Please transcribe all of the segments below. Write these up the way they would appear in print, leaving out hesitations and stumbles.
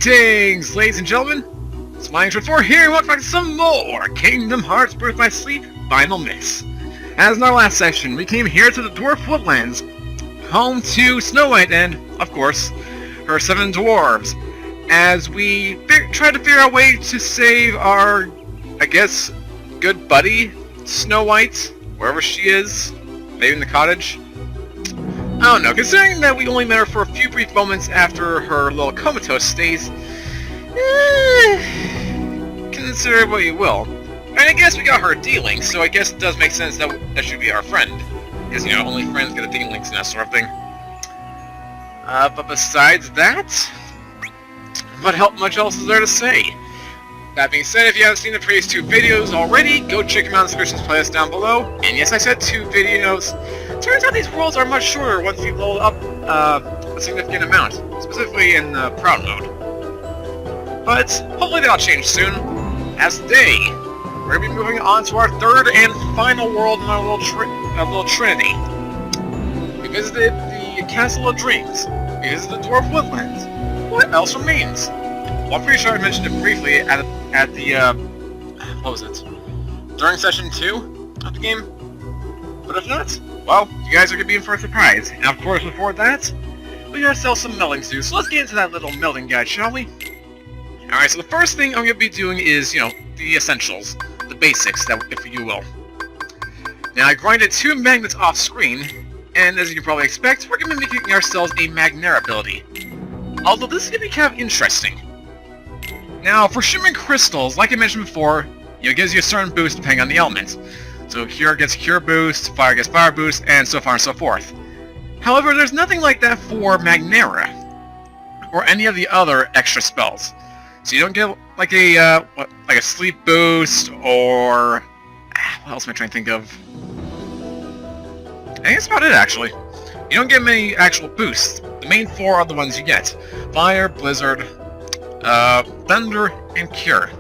Greetings, ladies and gentlemen. It's my intro 4 here, and welcome back to some more Kingdom Hearts Birth by Sleep Final Mix. As in our last section, we came here to the Dwarf Woodlands, home to Snow White and, of course, her 7 dwarves, as we try to figure out a way to save our, I guess, good buddy, Snow White, wherever she is, maybe in the cottage. I don't know, considering that we only met her for a few brief moments after her little comatose stays, consider what you will. And I guess we got her a D-Link, so I guess it does make sense that that should be our friend. Because, you know, only friends get a D-Links and that sort of thing. But besides that, what much else is there to say? That being said, if you haven't seen the previous 2 videos already, go check them out in the description playlist down below. And yes, I said 2 videos. Turns out these worlds are much shorter once you load up a significant amount, specifically in Proud mode. But hopefully that'll change soon. As today, we're going to be moving on to our 3rd and final world in our little trinity. We visited the Castle of Dreams. We visited the Dwarf Woodlands. What else remains? Well, I'm pretty sure I mentioned it briefly at the, what was it? During session 2 of the game? But if not, well, you guys are going to be in for a surprise. And of course, before that, we got ourselves some melding to do. So let's get into that little melding guide, shall we? Alright, so the first thing I'm going to be doing is, you know, the essentials. The basics, if you will. Now, I grinded 2 magnets off screen, and as you can probably expect, we're going to be making ourselves a Magnera ability. Although this is going to be kind of interesting. Now, for shimmering crystals, like I mentioned before, you know, it gives you a certain boost depending on the element. So Cure gets Cure boost, Fire gets Fire boost, and so far and so forth. However, there's nothing like that for Magnera, or any of the other extra spells. So you don't get like a sleep boost, or what else am I trying to think of? I think that's about it, actually. You don't get many actual boosts. The main 4 are the ones you get: Fire, Blizzard, Thunder, and Cure.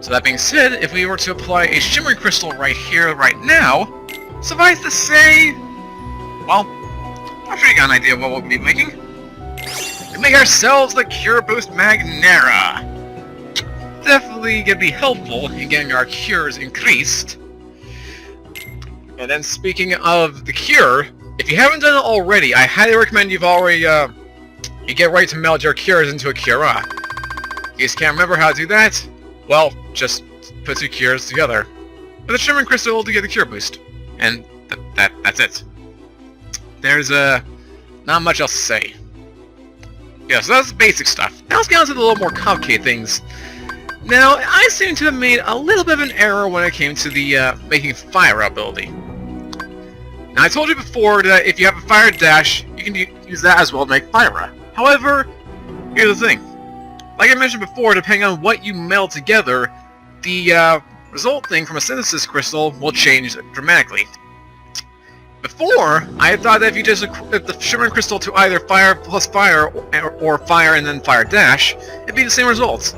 So that being said, if we were to apply a Shimmering Crystal right here, right now, suffice to say, well, I'm sure you got an idea of what we'll be making. We make ourselves the Cure Boost Magnera. Definitely gonna be helpful in getting our cures increased. And then speaking of the cure, if you haven't done it already, I highly recommend you get ready to meld your cures into a Cura. You guys can't remember how to do that? Well, just put 2 cures together. But the Shimmering Crystal to get the cure boost. And that's it. There's not much else to say. Yeah, so that's the basic stuff. Now let's get on to the little more complicated things. Now, I seem to have made a little bit of an error when it came to the making Fire ability. Now, I told you before that if you have a Fire Dash, you can use that as well to make Fire. However, here's the thing. Like I mentioned before, depending on what you meld together, the result thing from a Synthesis Crystal will change dramatically. Before, I thought that if you just equip the Shimmering Crystal to either Fire plus Fire, or Fire and then Fire Dash, it'd be the same results.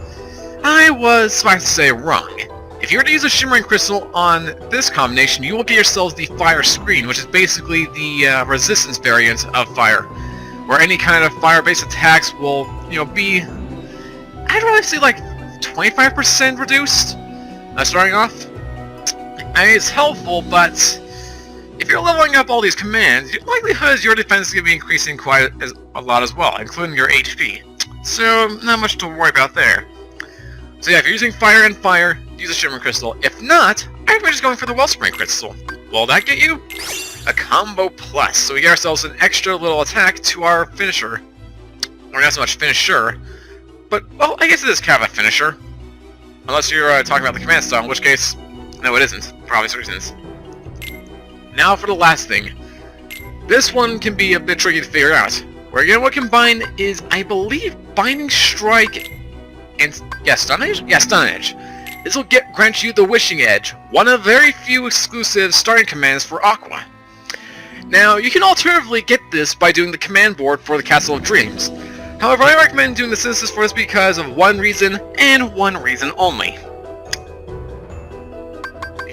I was, suffice to say, wrong. If you were to use a Shimmering Crystal on this combination, you will get yourselves the Fire Screen, which is basically the resistance variant of Fire, where any kind of Fire-based attacks will, you know, be, I'd rather say like 25% reduced, starting off. I mean, it's helpful, but if you're leveling up all these commands, the likelihood is your defense is going to be increasing quite a lot as well, including your HP. So, not much to worry about there. So yeah, if you're using Fire and Fire, use a Shimmering Crystal. If not, I recommend just going for the Wellspring Crystal. Will that get you? A Combo Plus. So we get ourselves an extra little attack to our finisher. Or not so much finisher, but, well, I guess it is kind of a finisher. Unless you're talking about the command style, in which case, no it isn't, for obvious reasons. Now for the last thing. This one can be a bit tricky to figure out. Where again, what combine is, I believe, Binding Strike and, yeah, Stun Edge? Yeah, Stun Edge. This will grant you the Wishing Edge, one of very few exclusive starting commands for Aqua. Now, you can alternatively get this by doing the command board for the Castle of Dreams. However, I recommend doing the synthesis for this because of one reason, and one reason only.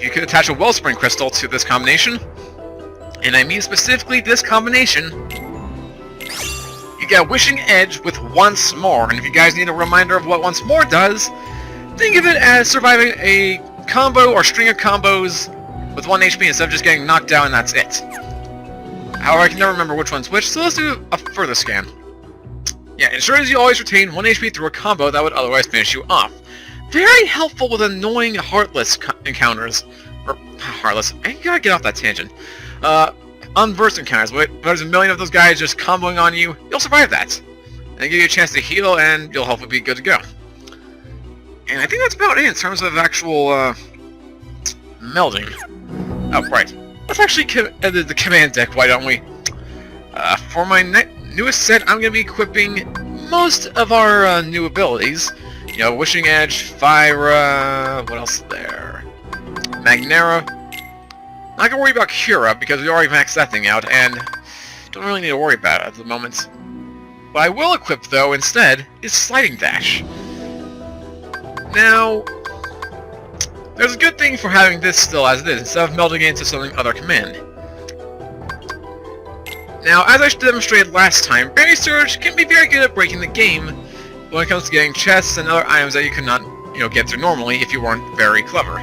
You could attach a Wellspring Crystal to this combination, and I mean specifically this combination. You get a Wishing Edge with Once More, and if you guys need a reminder of what Once More does, think of it as surviving a combo or string of combos with 1 HP instead of just getting knocked down and that's it. However, I can never remember which one's which, so let's do a further scan. Yeah, ensures you always retain 1 HP through a combo that would otherwise finish you off. Very helpful with annoying Heartless encounters. Or, Heartless, I gotta get off that tangent. Unversed encounters, where there's a million of those guys just comboing on you, you'll survive that. And they give you a chance to heal, and you'll hopefully be good to go. And I think that's about it in terms of actual, melding. Oh, right. Let's actually edit the command deck, why don't we? For my newest set, I'm going to be equipping most of our new abilities. You know, Wishing Edge, Fire, what else is there? Magnera. Not going to worry about Cura, because we already maxed that thing out, and don't really need to worry about it at the moment. What I will equip, though, instead, is Sliding Dash. Now, there's a good thing for having this still as it is, instead of melding it into something other command. Now, as I demonstrated last time, Berry Surge can be very good at breaking the game when it comes to getting chests and other items that you could not, get through normally if you weren't very clever.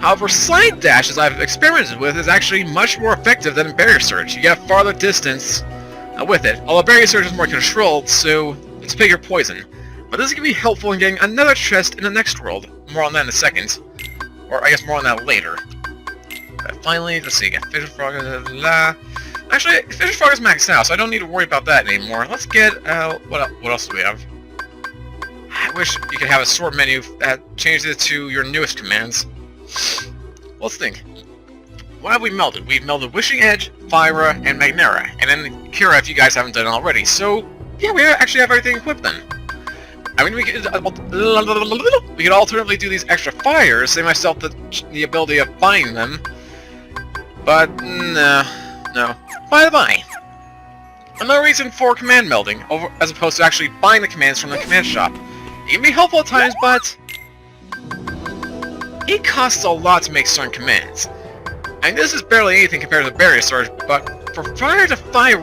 However, Slide Dash, as I've experimented with, is actually much more effective than Barrier Surge. You get a farther distance with it, although Barrier Surge is more controlled, so it's bigger poison. But this can be helpful in getting another chest in the next world. More on that in a second. Or I guess more on that later. But finally, let's see, get Fisher Frog, Actually, Fisher Frog is maxed out, so I don't need to worry about that anymore. Let's get, what else do we have? I wish you could have a sort menu that changes it to your newest commands. Let's think. What have we melded? We've melded Wishing Edge, Fire, and Magnera, and then Cura if you guys haven't done it already. So, yeah, we actually have everything equipped then. I mean, we could alternatively do these extra fires, save myself the ability of buying them. But, no. By the by, another reason for command melding, as opposed to actually buying the commands from the command shop. It can be helpful at times, but it costs a lot to make certain commands. And this is barely anything compared to the Barrier Surge, but for Fire to Fire,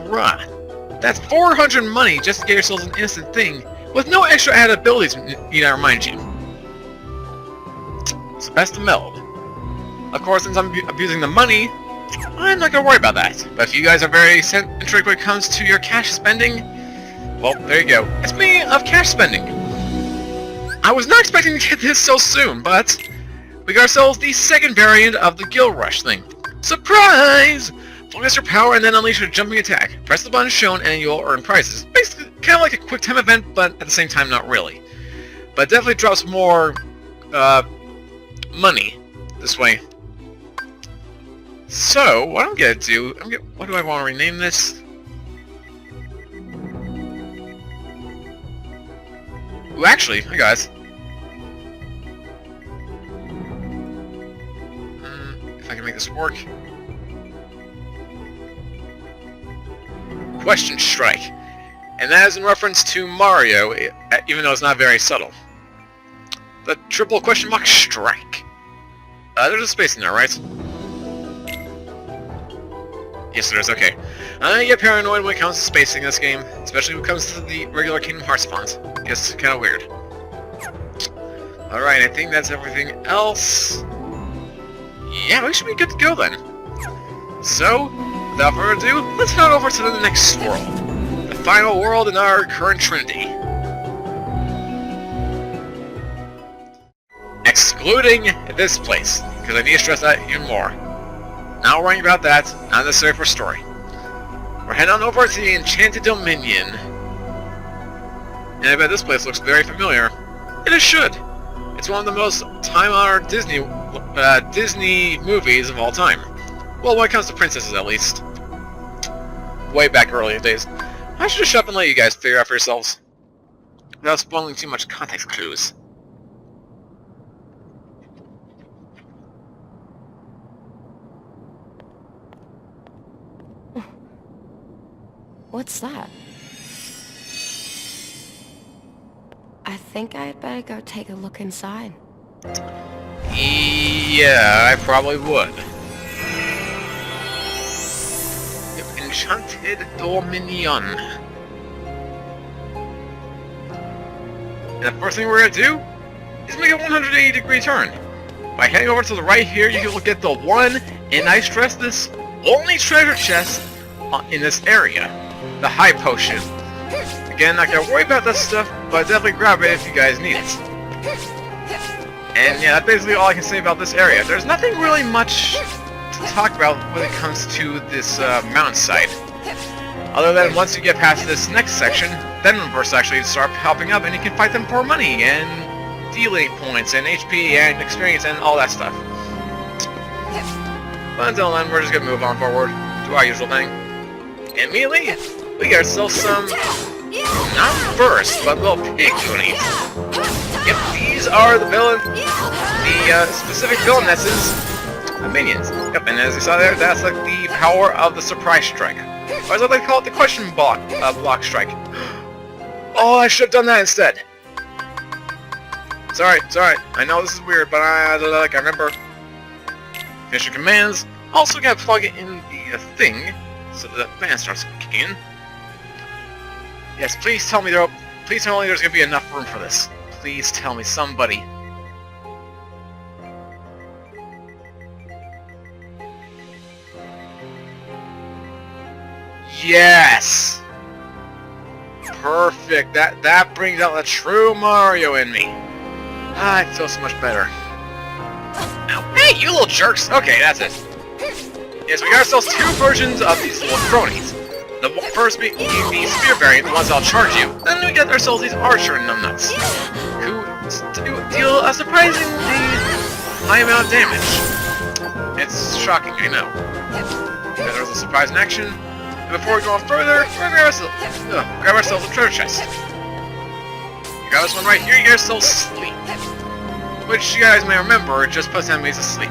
that's 400 money just to get yourselves an instant thing, with no extra added abilities, need I remind you. It's best to meld. Of course, since I'm abusing the money, I'm not gonna worry about that. But if you guys are very eccentric when it comes to your cash spending, well, there you go. It's me of cash spending. I was not expecting to get this so soon, but we got ourselves the second variant of the Guild Rush thing. Surprise! Focus your power and then unleash your jumping attack. Press the button shown and you'll earn prizes. Basically, kind of like a quick time event, but at the same time, not really. But it definitely drops more money this way. So, what I'm gonna do, what do I want to rename this? Ooh, actually, hi guys. If I can make this work. Question Strike. And that is in reference to Mario, even though it's not very subtle. The triple question mark strike. There's a space in there, right? Yes, there is, okay. I get paranoid when it comes to spacing in this game, especially when it comes to the regular Kingdom Hearts fonts. It's kind of weird. Alright, I think that's everything else. Yeah, we should be good to go then. So, without further ado, let's head over to the next world. The final world in our current trinity. Excluding this place, because I need to stress that even more. Not worrying about that, not necessary for story. We're heading on over to the Enchanted Dominion. And I bet this place looks very familiar. And it should. It's one of the most time-honored Disney movies of all time. Well, when it comes to princesses, at least. Way back earlier days. I should just shut up and let you guys figure out for yourselves. Without spoiling too much context clues. What's that? I think I'd better go take a look inside. Yeah, I probably would. The Enchanted Dominion. And the first thing we're going to do is make a 180-degree turn. By heading over to the right here, you will get the one, and I stress this, only treasure chest in this area. The high potion. Again, not gonna worry about that stuff, but definitely grab it if you guys need it. And yeah, that's basically all I can say about this area. There's nothing really much to talk about when it comes to this mountainside. Other than once you get past this next section, then reverse actually start popping up and you can fight them for money and dealing points and HP and experience and all that stuff. But until then, we're just gonna move on forward to our usual thing. And immediately, we get ourselves some, not first, but little pig goonies. Yep, these are the villain, the specific villainesses, minions. Yep, and as you saw there, that's like the power of the surprise strike. Or as I like to call it, the question block strike. Oh, I should have done that instead. Sorry. I know this is weird, but I remember. Finish your commands. Also gotta plug it in the thing so that the fan starts kicking in. Yes, please tell me there's gonna be enough room for this. Please tell me, somebody. Yes! Perfect. That brings out the true Mario in me. I feel so much better. Now, hey, you little jerks! Okay, that's it. Yes, we got ourselves two versions of these little cronies. The first being the spear variant, the ones that'll charge you. Then we get ourselves these archer numbnuts, who deal a surprisingly high amount of damage. It's shocking, I know. There's a surprise in action. And before we go on further, we're gonna grab ourselves a treasure chest. You got this one right here, you got yourselves sleep. Which you guys may remember just puts enemies asleep.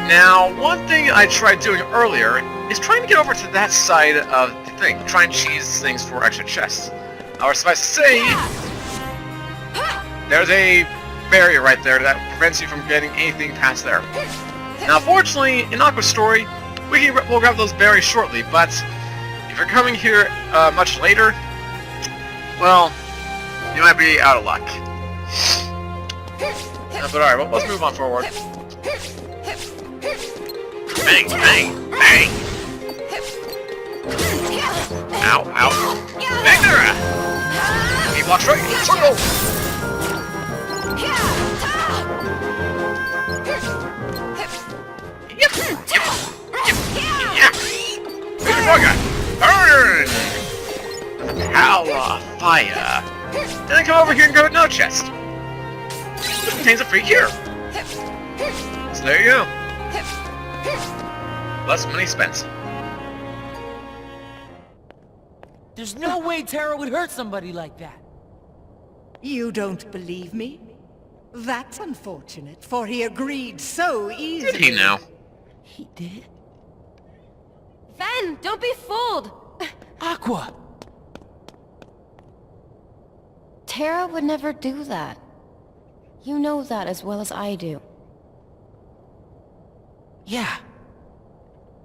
Now, one thing I tried doing earlier is trying to get over to that side of the thing, try and cheese things for extra chests. Or suffice to say, there's a barrier right there that prevents you from getting anything past there. Now, fortunately, in Aqua's story, we'll grab those berries shortly, but if you're coming here much later, well, you might be out of luck. But alright, well, let's move on forward. Bang, bang, bang! Ow, ow. Bang there! He blocks right, circle! Yep, yeah! There's your frog guy! Burn! Power, fire! Then come over here and grab another chest. This contains a free cure. So there you go. Less money spent. There's no way Terra would hurt somebody like that. You don't believe me? That's unfortunate, for he agreed so easily. Did he now? He did? Ven, don't be fooled! Aqua! Terra would never do that. You know that as well as I do. Yeah.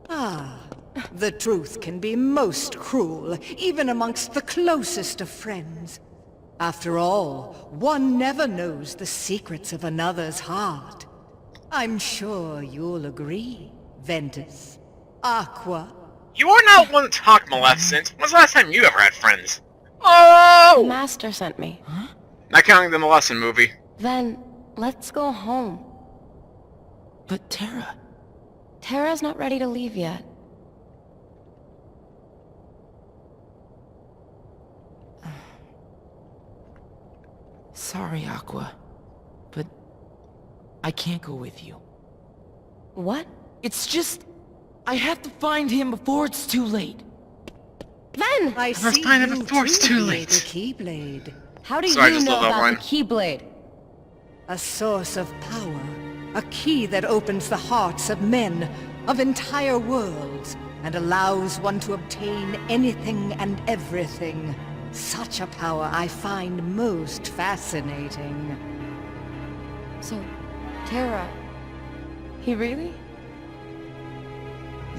Ah, the truth can be most cruel, even amongst the closest of friends. After all, one never knows the secrets of another's heart. I'm sure you'll agree, Ventus. Aqua. You are not one to talk, Maleficent. When's the last time you ever had friends? Oh! The Master sent me. Huh? Not counting the Maleficent movie. Ven, let's go home. But Terra... Terra's not ready to leave yet. Sorry, Aqua. But... I can't go with you. What? It's just... I have to find him before it's too late. Ven! I must see find it you before it's too too made late. a Keyblade. How do Sorry, I you just know love that about line. the Keyblade? A source of power. A key that opens the hearts of men, of entire worlds, and allows one to obtain anything and everything. Such a power I find most fascinating. So, Terra... He really?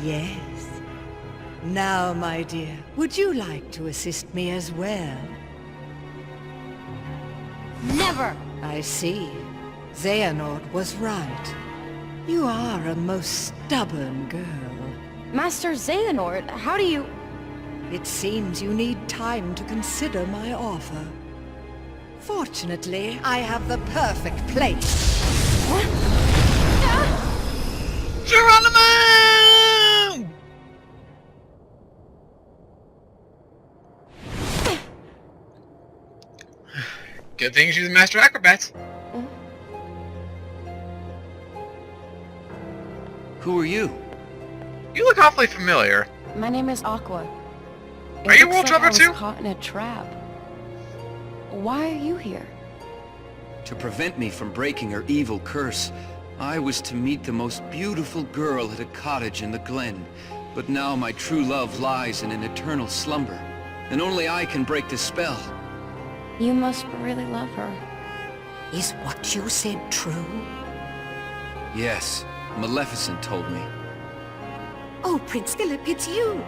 Yes. Now, my dear, would you like to assist me as well? Never! I see. Xehanort was right. You are a most stubborn girl. Master Xehanort, how do you... It seems you need time to consider my offer. Fortunately, I have the perfect place. Geronimo! Good thing she's a master acrobat. Who are you? You look awfully familiar. My name is Aqua. It Are you a looks world like traveler I was too? caught in a trap. Why are you here? To prevent me from breaking her evil curse, I was to meet the most beautiful girl at a cottage in the glen. But now my true love lies in an eternal slumber, and only I can break the spell. You must really love her. Is what you said true? Yes, Maleficent told me. Oh, Prince Philip, it's you!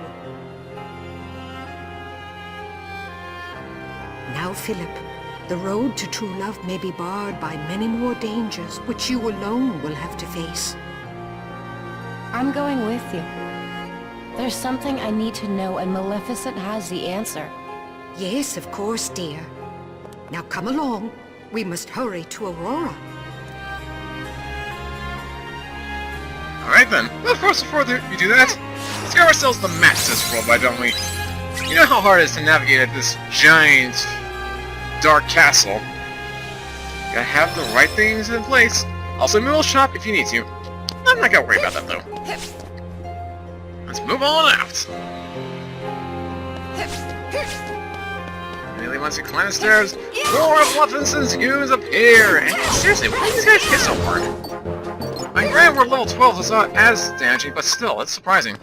Now, Philip, the road to true love may be barred by many more dangers, which you alone will have to face. I'm going with you. There's something I need to know, and Maleficent has the answer. Yes, of course, dear. Now come along. We must hurry to Aurora. Alright then. Well, of course, before we do that, let's give ourselves the map to this world, why don't we? You know how hard it is to navigate this giant, dark castle. You gotta have the right things in place. Also, move shop if you need to. I'm not gonna worry about that, though. Let's move on out. Immediately once you climb the stairs, more Maleficent's goons appear! And seriously, why do these guys hit so hard? My grand we're level 12 is not as damaging, but still, it's surprising.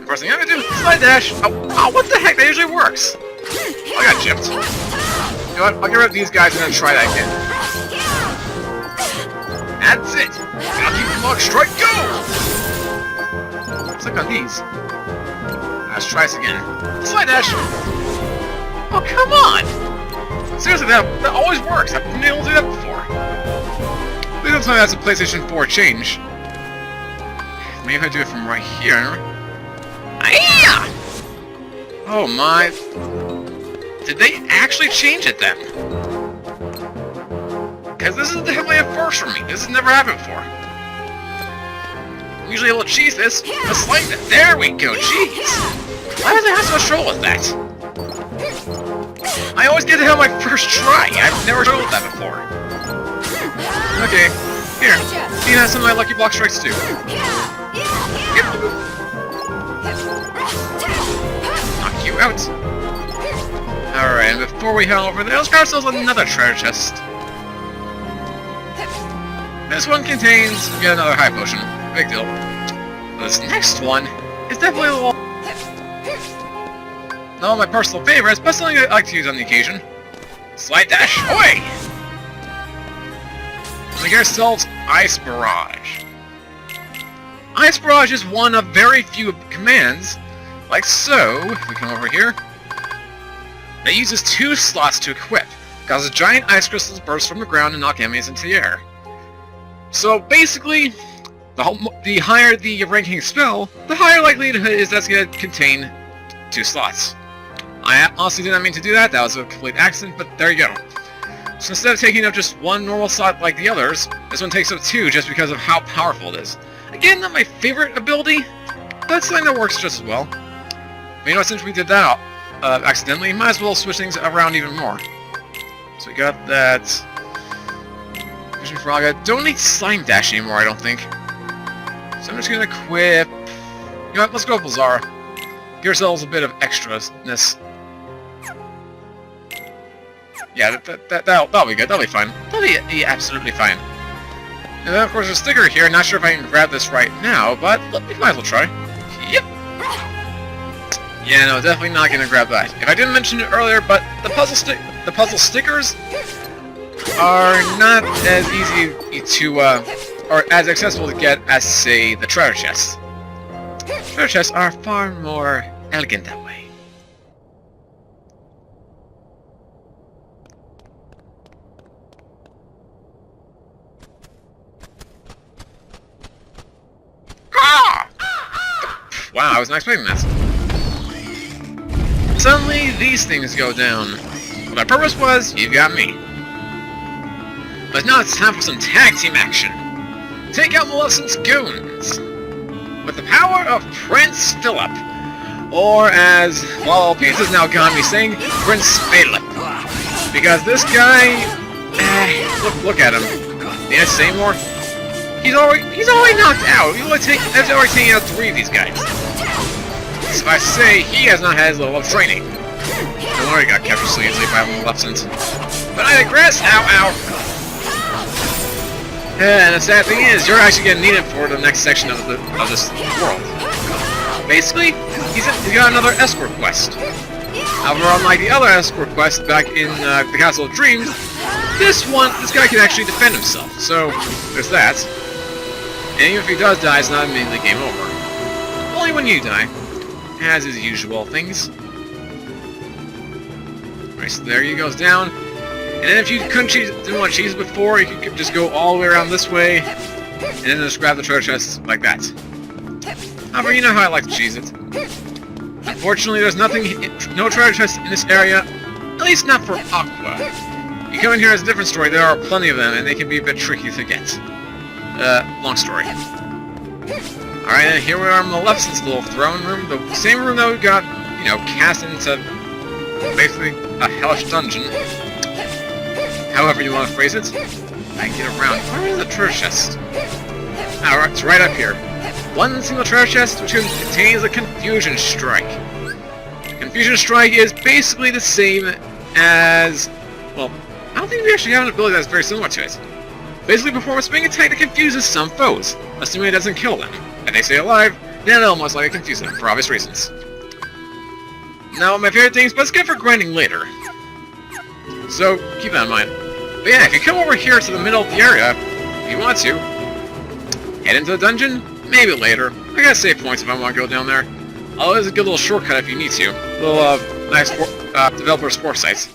First thing I'm gonna do, slide dash! Oh, what the heck, that usually works! I got gypped. You know what, I'll get rid of these guys and then try that again. That's it! Now keep the block strike, go! Click on these. Let's try this again. Slide dash! Oh, come on! Seriously, that always works. I've been able to do that before. Please don't tell me that's a PlayStation 4 change. Maybe if I do it from right here. Hiya! Oh my. Did they actually change it then? Because this is definitely a first for me. This has never happened before. I'm usually able to cheese this. Just like that. There we go, jeez. Why does it have so much trouble with that? I always get it on my first try. I've never struggled with that before. Okay, here. See how some of my lucky block strikes too. Yep. Knock you out. Alright, and before we head over there, let's grab ourselves another treasure chest. This one contains yet another high potion. Big deal. This next one is definitely a little... not one of my personal favorites, but something I like to use on the occasion. Slide dash away! And we get ourselves Ice Barrage. Ice Barrage is one of very few commands, like so, if we come over here. It uses 2 slots to equip, causes giant ice crystals burst from the ground and knock enemies into the air. So basically, the higher the ranking spell, the higher likelihood is that's going to contain 2 slots. I honestly did not mean to do that, that was a complete accident, but there you go. So instead of taking up just 1 normal slot like the others, this one takes up 2 just because of how powerful it is. Again, not my favorite ability, but it's something that works just as well. But you know what, since we did that accidentally, might as well switch things around even more. So we got that... Vision Frog. Don't need Slime Dash anymore, I don't think. So I'm just gonna equip... You know what, let's go with Blizzara. Give ourselves a bit of extraness. Yeah, that'll be good. That'll be fine. That'll be absolutely fine. And then, of course, there's a sticker here. Not sure if I can grab this right now, but we might as well try. Yep. Yeah, no, definitely not gonna grab that. If I didn't mention it earlier, but the puzzle stickers are not as easy to, or as accessible to get as, say, the treasure chests. Treasure chests are far more elegant that way. Wow, I was not expecting that. Suddenly, these things go down. What my purpose was, you got me. But now it's time for some tag team action. Take out Maleficent's goons. With the power of Prince Philip. Or as BlahBlahLPs has now got me saying, Prince Philip. Because this guy... look at him. Need I say more? He's already knocked out. He's already taken out 3 of these guys. So if I say he has not had his level of training. Don't worry, got captured so easily by Maleficent. But I digress. Ow, ow. And the sad thing is, you're actually getting needed for the next section of this world. Basically, he's got another escort quest. However, unlike the other escort quest back in the Castle of Dreams, this guy can actually defend himself. So there's that. And even if he does die, it's not immediately game over. Only when you die, as is usual things. Right, so there he goes down. And then if you didn't want to cheese it before, you could just go all the way around this way, and then just grab the treasure chest like that. However, you know how I like to cheese it. Unfortunately, there's no treasure chest in this area, at least not for Aqua. You come in here as a different story, there are plenty of them, and they can be a bit tricky to get. Long story. Alright, and here we are in Maleficent's little throne room, the same room that we got, you know, cast into basically a hellish dungeon. However you want to phrase it. I can get around. Where is the treasure chest? Alright, it's right up here. One single treasure chest which contains a Confusion Strike. Confusion Strike is basically the same as... well, I don't think we actually have an ability that's very similar to it. Basically perform a spinning attack that confuses some foes, assuming it doesn't kill them. If they stay alive, then it'll most likely confuse them, for obvious reasons. Now, my favorite things, but it's good for grinding later. So, keep that in mind. But yeah, if you come over here to the middle of the area, if you want to, head into the dungeon, maybe later. I gotta save points if I want to go down there. Although there's a good little shortcut if you need to. Little, nice developer support sites.